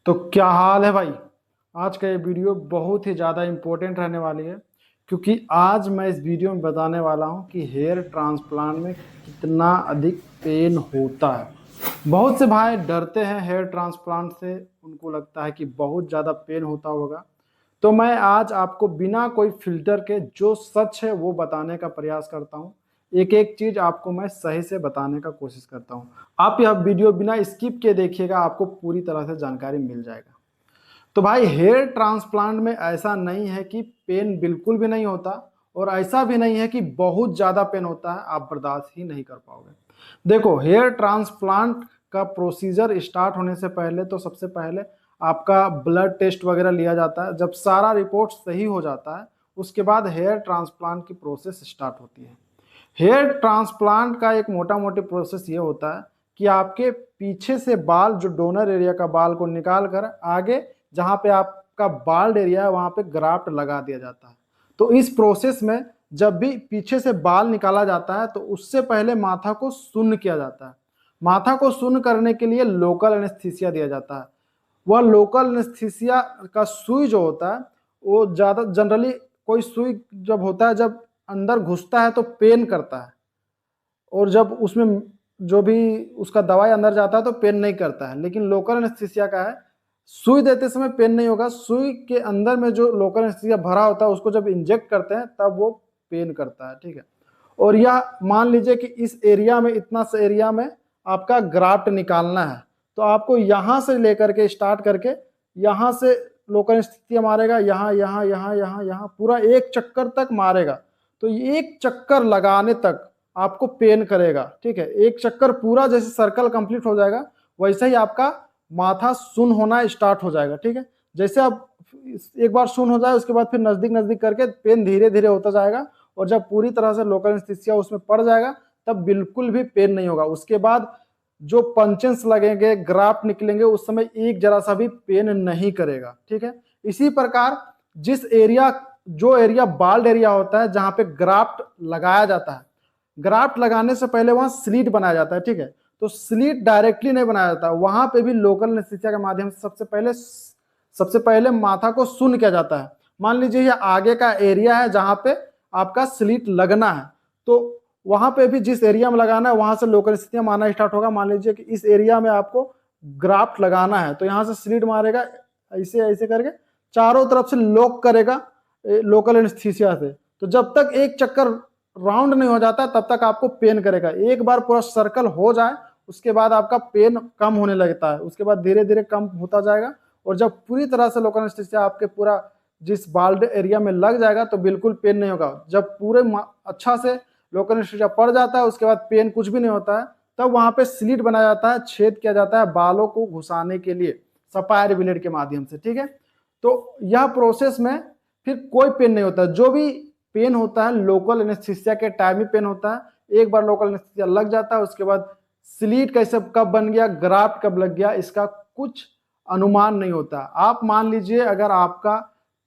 तो क्या हाल है भाई। आज का ये वीडियो बहुत ही ज़्यादा इम्पोर्टेंट रहने वाली है, क्योंकि आज मैं इस वीडियो में बताने वाला हूँ कि हेयर ट्रांसप्लांट में कितना अधिक पेन होता है। बहुत से भाई डरते हैं हेयर ट्रांसप्लांट से, उनको लगता है कि बहुत ज़्यादा पेन होता होगा। तो मैं आज आपको बिना कोई फिल्टर के जो सच है वो बताने का प्रयास करता हूँ। एक एक चीज़ आपको मैं सही से बताने का कोशिश करता हूँ। आप यह वीडियो बिना स्किप के देखिएगा, आपको पूरी तरह से जानकारी मिल जाएगा। तो भाई हेयर ट्रांसप्लांट में ऐसा नहीं है कि पेन बिल्कुल भी नहीं होता, और ऐसा भी नहीं है कि बहुत ज़्यादा पेन होता है, आप बर्दाश्त ही नहीं कर पाओगे। देखो, हेयर ट्रांसप्लांट का प्रोसीजर स्टार्ट होने से पहले तो सबसे पहले आपका ब्लड टेस्ट वगैरह लिया जाता है। जब सारा रिपोर्ट सही हो जाता है, उसके बाद हेयर ट्रांसप्लांट की प्रोसेस स्टार्ट होती है। हेयर ट्रांसप्लांट का एक मोटा मोटी प्रोसेस ये होता है कि आपके पीछे से बाल, जो डोनर एरिया का बाल को निकाल कर आगे जहाँ पे आपका बाल्ड एरिया है वहाँ पे ग्राफ्ट लगा दिया जाता है। तो इस प्रोसेस में जब भी पीछे से बाल निकाला जाता है तो उससे पहले माथा को शून्य किया जाता है। माथा को शून्य करने के लिए लोकल एनेस्थीसिया दिया जाता है। वह लोकल एनेस्थीसिया का सुई जो होता है वो ज़्यादा जनरली, कोई सुई जब होता है, जब अंदर घुसता है तो पेन करता है, और जब उसमें जो भी उसका दवाई अंदर जाता है तो पेन नहीं करता है। लेकिन लोकल एनेस्थीसिया का है, सुई देते समय पेन नहीं होगा, सुई के अंदर में जो लोकल एनेस्थीसिया भरा होता है उसको जब इंजेक्ट करते हैं तब वो पेन करता है। ठीक है। और यह मान लीजिए कि इस एरिया में, इतना सा एरिया में आपका ग्राफ्ट निकालना है, तो आपको यहाँ से लेकर के स्टार्ट करके यहाँ से लोकल एनेस्थीसिया मारेगा, यहाँ यहाँ यहाँ यहाँ यहाँ पूरा एक चक्कर तक मारेगा। तो एक चक्कर लगाने तक आपको पेन करेगा। ठीक है। एक चक्कर पूरा जैसे सर्कल कंप्लीट हो जाएगा, वैसे ही आपका माथा सुन होना स्टार्ट हो जाएगा। ठीक है। जैसे आप एक बार सुन हो जाए, उसके बाद फिर नजदीक नजदीक करके पेन धीरे धीरे होता जाएगा, और जब पूरी तरह से लोकल एनेस्थीसिया उसमें पड़ जाएगा तब बिल्कुल भी पेन नहीं होगा। उसके बाद जो पंचेस लगेंगे, ग्राफ्ट निकलेंगे, उस समय एक जरा सा भी पेन नहीं करेगा। ठीक है। इसी प्रकार जिस एरिया, जो एरिया बाल्ड एरिया होता है जहां पे ग्राफ्ट लगाया जाता है, ग्राफ्ट लगाने से पहले वहां स्लीट बनाया जाता है। ठीक है। तो स्लीट डायरेक्टली नहीं बनाया जाता, वहां पे भी लोकल एनेस्थीसिया के माध्यम से सबसे पहले माथा को शून्य किया जाता है। मान लीजिए ये आगे का एरिया है जहां पे आपका स्लीट लगना है, तो वहां पे भी जिस एरिया में लगाना है वहां से लोकल एनेस्थीसिया मारना स्टार्ट होगा। मान लीजिए कि इस एरिया में आपको ग्राफ्ट लगाना है, तो यहाँ से स्लीट मारेगा, ऐसे ऐसे करके चारों तरफ से लॉक करेगा लोकल एनेस्थीसिया से। तो जब तक एक चक्कर राउंड नहीं हो जाता तब तक आपको पेन करेगा। एक बार पूरा सर्कल हो जाए उसके बाद आपका पेन कम होने लगता है, उसके बाद धीरे धीरे कम होता जाएगा, और जब पूरी तरह से लोकल एनेस्थीसिया आपके पूरा जिस बाल्ड एरिया में लग जाएगा तो बिल्कुल पेन नहीं होगा। जब पूरे अच्छा से लोकल एनेस्थीसिया पड़ जाता है उसके बाद पेन कुछ भी नहीं होता है, तब वहां पे स्लिट बनाया जाता है, छेद किया जाता है बालों को घुसाने के लिए सपायर ब्लेड के माध्यम से। ठीक है। तो यह प्रोसेस में फिर कोई पेन नहीं होता। जो भी पेन होता है लोकल एनेस्थीसिया के टाइम ही पेन होता है। एक बार लोकल एनेस्थीसिया लग जाता है उसके बाद स्लीट कैसे कब बन गया, ग्राफ्ट कब लग गया, इसका कुछ अनुमान नहीं होता। आप मान लीजिए अगर आपका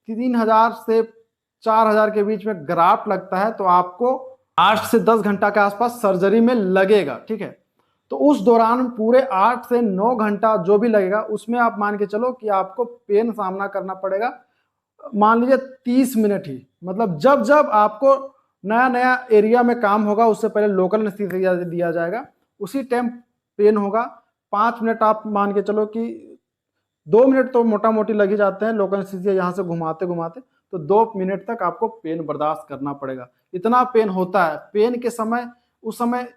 3000 से 4000 के बीच में ग्राफ्ट लगता है तो आपको 8 से 10 घंटा के आसपास सर्जरी में लगेगा। ठीक है। तो उस दौरान पूरे 8 से 9 घंटा जो भी लगेगा उसमें आप मान के चलो कि आपको पेन सामना करना पड़ेगा, मान लीजिए 30 मिनट ही। मतलब जब जब आपको नया नया एरिया में काम होगा उससे पहले लोकल एनेस्थीसिया दिया जाएगा, उसी टाइम पेन होगा। 5 मिनट आप मान के चलो कि 2 मिनट तो मोटा मोटी लग ही जाते हैं लोकल एनेस्थीसिया यहाँ से घुमाते घुमाते, तो 2 मिनट तक आपको पेन बर्दाश्त करना पड़ेगा। इतना पेन होता है। पेन के समय, उस समय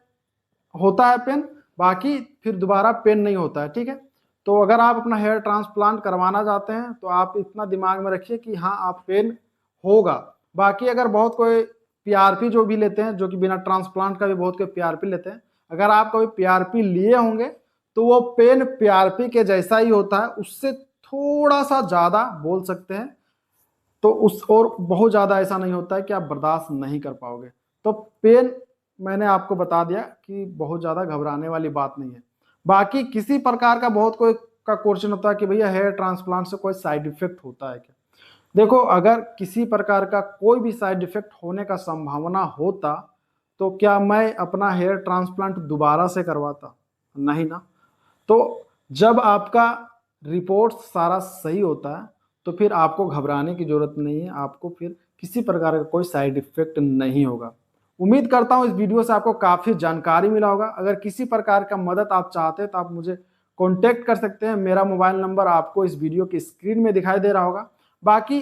होता है पेन, बाकी फिर दोबारा पेन नहीं होता है। ठीक है। तो अगर आप अपना हेयर ट्रांसप्लांट करवाना चाहते हैं तो आप इतना दिमाग में रखिए कि हाँ, आप पेन होगा। बाकी अगर बहुत कोई पीआरपी जो भी लेते हैं, जो कि बिना ट्रांसप्लांट का भी बहुत कोई पीआरपी लेते हैं, अगर आप कभी पीआरपी लिए होंगे तो वो पेन पीआरपी के जैसा ही होता है, उससे थोड़ा सा ज्यादा बोल सकते हैं। तो उस और बहुत ज्यादा ऐसा नहीं होता है कि आप बर्दाश्त नहीं कर पाओगे। तो पेन मैंने आपको बता दिया कि बहुत ज्यादा घबराने वाली बात नहीं है। बाकी किसी प्रकार का बहुत कोई का क्वेश्चन होता है कि भैया हेयर ट्रांसप्लांट से कोई साइड इफेक्ट होता है क्या। देखो, अगर किसी प्रकार का कोई भी साइड इफेक्ट होने का संभावना होता तो क्या मैं अपना हेयर ट्रांसप्लांट दोबारा से करवाता? नहीं ना। तो जब आपका रिपोर्ट सारा सही होता है तो फिर आपको घबराने की ज़रूरत नहीं है, आपको फिर किसी प्रकार का कोई साइड इफ़ेक्ट नहीं होगा। उम्मीद करता हूँ इस वीडियो से आपको काफ़ी जानकारी मिला होगा। अगर किसी प्रकार का मदद आप चाहते हैं तो आप मुझे कॉन्टैक्ट कर सकते हैं। मेरा मोबाइल नंबर आपको इस वीडियो की स्क्रीन में दिखाई दे रहा होगा। बाकी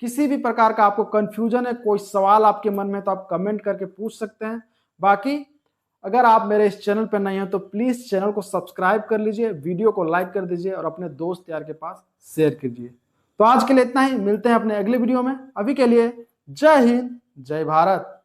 किसी भी प्रकार का आपको कन्फ्यूजन है, कोई सवाल आपके मन में तो आप कमेंट करके पूछ सकते हैं। बाकी अगर आप मेरे इस चैनल पर नए हैं तो प्लीज़ चैनल को सब्सक्राइब कर लीजिए, वीडियो को लाइक कर दीजिए और अपने दोस्त यार के पास शेयर कीजिए। तो आज के लिए इतना ही, मिलते हैं अपने अगले वीडियो में। अभी के लिए जय हिंद, जय भारत।